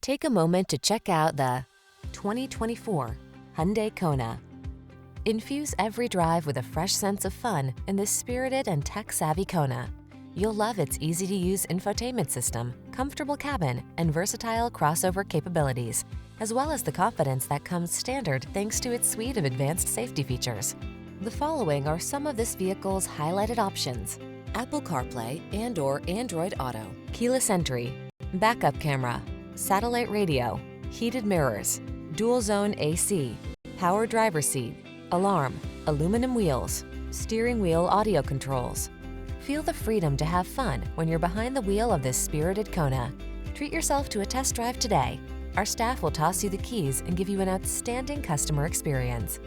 Take a moment to check out the 2024 Hyundai Kona. Infuse every drive with a fresh sense of fun in this spirited and tech-savvy Kona. You'll love its easy-to-use infotainment system, comfortable cabin, and versatile crossover capabilities, as well as the confidence that comes standard thanks to its suite of advanced safety features. The following are some of this vehicle's highlighted options: Apple CarPlay and/or Android Auto, keyless entry, backup camera, satellite radio, heated mirrors, dual zone AC, power driver seat, alarm, aluminum wheels, steering wheel audio controls. Feel the freedom to have fun when you're behind the wheel of this spirited Kona. Treat yourself to a test drive today. Our staff will toss you the keys and give you an outstanding customer experience.